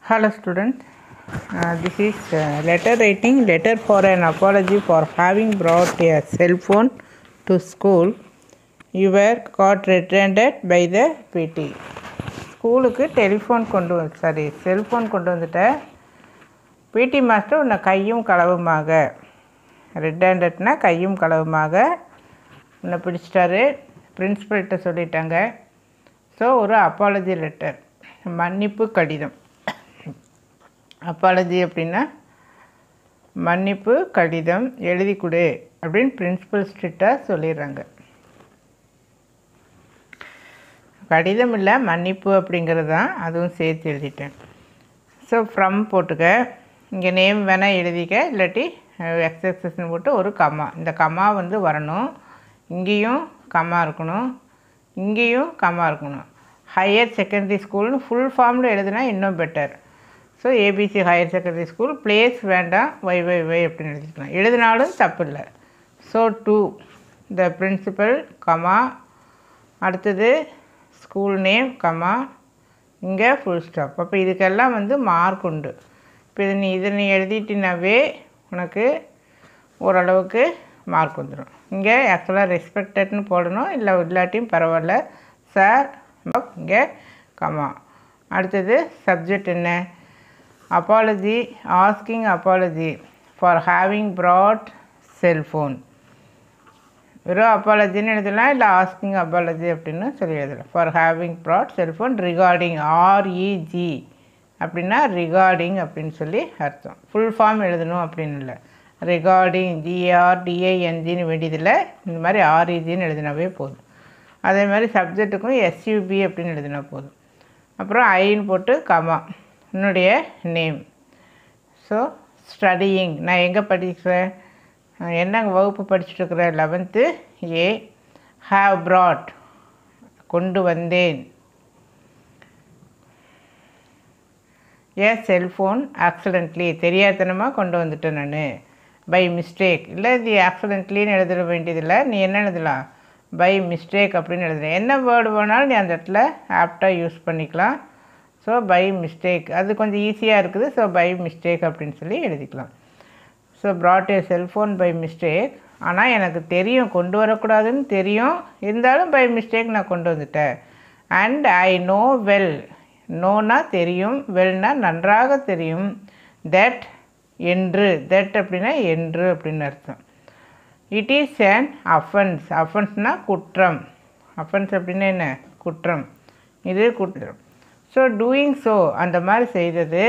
Hello students, this is letter writing, letter for an apology for having brought a cell phone to school. You were caught red-handed by the PT. ஸ்கூலுக்கு cellphone கொண்டு வந்துட்ட PT master உன்னை கையும் களவுமாக, red ஹேண்டட்னா கையும் களவுமாக உன்னை பிடிச்சிட்டாரு, பிரின்ஸிபல்கிட்ட சொல்லிட்டாங்க. So ஒரு apology letter, மன்னிப்பு கடிதம். அப்பாலஜி அப்படின்னா மன்னிப்பு கடிதம் எழுதி கொடு அப்படின்னு பிரின்ஸிபல் ஸ்ட்ரிக்டாக சொல்லிடுறாங்க. கடிதம் இல்லை, மன்னிப்பு அப்படிங்கிறது தான், அதுவும் சேர்த்து எழுதிட்டேன். ஸோ ஃப்ரம் போட்டுக்க, இங்கே நேம் வேணால் எழுதிக்க, இல்லாட்டி எக்ஸஸ்ன்னு போட்டு ஒரு கம்மா, இந்த கம்மா வந்து வரணும், இங்கேயும் கம்மா இருக்கணும், இங்கேயும் கம்மா இருக்கணும். ஹையர் செகண்டரி ஸ்கூல்னு ஃபுல் ஃபார்மில் எழுதுனா இன்னும் better. So ABC higher secondary school, place வேண்டாம், ஒய் அப்படின்னு எழுதிக்கலாம், எழுதினாலும் தப்பு இல்லை. So to the principal comma, அடுத்தது ஸ்கூல் நேம் கமா, இங்கே ஃபுல் ஸ்டாப். அப்போ இதுக்கெல்லாம் வந்து மார்க் உண்டு. இப்போ இதை நீ எழுதிட்டினாவே உனக்கு ஓரளவுக்கு மார்க் வந்துடும். இங்கே ஆக்சுவலாக ரெஸ்பெக்டட்னு போடணும், இல்லாட்டியும் பரவாயில்ல. சார் இங்கே கமா. அடுத்தது சப்ஜெக்ட் என்ன? Apology, asking apology for having brought cellphone. வெறும் அப்பாலஜின்னு எழுதலாம், இல்லை ஆஸ்கிங் அப்பாலஜி அப்படின்னு சொல்லி எழுதலாம். For having brought cellphone regarding, R E G அப்படின்னா ரிகார்டிங் அப்படின்னு சொல்லி அர்த்தம். ஃபுல் ஃபார்ம் எழுதணும் அப்படின்னு இல்லை. ரிகார்டிங் ஜிஆர்டிஐஎன்ஜின்னு வேண்டியதில்லை, இந்த மாதிரி ஆர்இஜின்னு எழுதினாவே போதும். அதே மாதிரி சப்ஜெக்ட்டுக்கும் எஸ்யூபி அப்படின்னு எழுதினா போதும். அப்புறம் ஐன்னு போட்டு கமா, என்னுடைய நேம். ஸோ ஸ்டடியிங், நான் எங்கே படிக்கிறேன், என்ன வகுப்பு படிச்சுட்ருக்கிறேன், 11th A. ஹாவ் ப்ராட், கொண்டு வந்தேன். ஏ செல்ஃபோன் ஆக்சிடென்ட்லி, தெரியாதனமாக கொண்டு வந்துட்டேன் நான். பை மிஸ்டேக், இல்லை இது ஆக்சிடென்ட்லின்னு எழுத வேண்டியதில்லை, நீ என்ன எழுதலாம், பை மிஸ்டேக் அப்படின்னு எழுதுறேன். என்ன வேர்டு வேணாலும் நீ அந்த இடத்துல ஆப்டாக யூஸ் பண்ணிக்கலாம். ஸோ பை மிஸ்டேக், அது கொஞ்சம் ஈஸியாக இருக்குது. ஸோ பை மிஸ்டேக் அப்படின்னு சொல்லி எழுதிக்கலாம். So brought a cellphone by mistake. ஆனால் எனக்கு தெரியும் கொண்டு வரக்கூடாதுன்னு தெரியும், இருந்தாலும் பை மிஸ்டேக் நான் கொண்டு வந்துட்டேன். அண்ட் ஐ நோ வெல், நோனா தெரியும், வெல்னா நன்றாக தெரியும், தட் என்று, தட் அப்படின்னா என்று அப்படின்னு அர்த்தம். இட் இஸ் அன் அஃபென்ஸ், அஃபென்ஸ்னால் குற்றம், அஃபென்ஸ் அப்படின்னா என்ன, குற்றம், இது குற்றம். ஸோ டூயிங் ஸோ, அந்த மாதிரி செய்தது.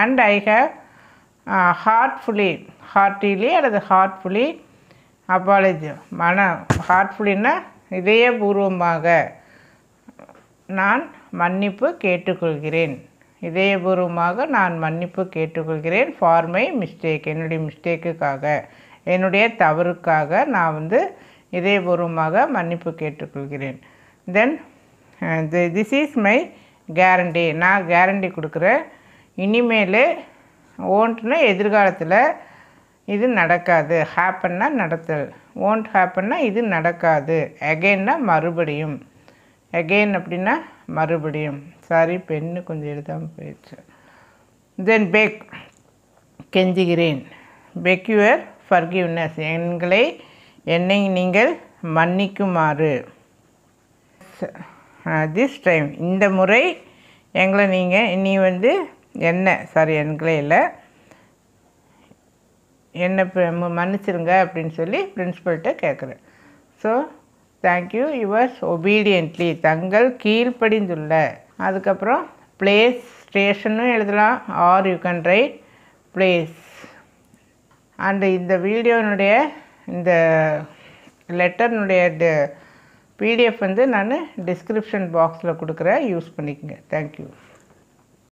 அண்ட் ஐ ஹேவ் ஹார்ட்ஃபுல்லி அல்லது ஹார்ட்ஃபுல்லி அப்பாலஜி, ஹார்ட்ஃபுல்லின்னா இதயபூர்வமாக நான் மன்னிப்பு கேட்டுக்கொள்கிறேன், இதயபூர்வமாக நான் மன்னிப்பு கேட்டுக்கொள்கிறேன். ஃபார் மை மிஸ்டேக், என்னுடைய மிஸ்டேக்குக்காக, என்னுடைய தவறுக்காக நான் வந்து இதயபூர்வமாக மன்னிப்பு கேட்டுக்கொள்கிறேன். Then this is my guarantee, நான் கேரண்டி கொடுக்குறேன். இனிமேல் ஓன்ட்னா எதிர்காலத்தில் இது நடக்காது, ஹேப்பன்னா நடத்தல், ஓன்ட் ஹேப்பன்னா இது நடக்காது, அகெயின்னா மறுபடியும், அகெயின் அப்படின்னா மறுபடியும். சாரி, பென்னு கொஞ்சம் எழுதாமல் போயிடுச்சு. தென் பெக், கெஞ்சுகிறேன். பெக் யுவர் ஃபர்கிவ்னஸ், என்னை நீங்கள் மன்னிக்குமாறு. திஸ் டைம், இந்த முறை எங்களை நீ வந்து எங்களை இல்லை, என்னை மன்னிச்சிருங்க அப்படின்னு சொல்லி பிரின்ஸிபல்கிட்ட கேட்குறேன். ஸோ தேங்க்யூ யுவர்ஸ் ஒபீடியன்ட்லி, தங்கள் கீழ்ப்படிந்துள்ள. அதுக்கப்புறம் பிளேஸ், ஸ்டேஷனும் எழுதலாம், are you can write place. And இந்த வீடியோனுடைய இந்த லெட்டர்னுடைய பிடிஎஃப் வந்து நான் டிஸ்கிரிப்ஷன் பாக்ஸில் கொடுக்குறேன், யூஸ் பண்ணிக்கோங்க. தேங்க்யூ.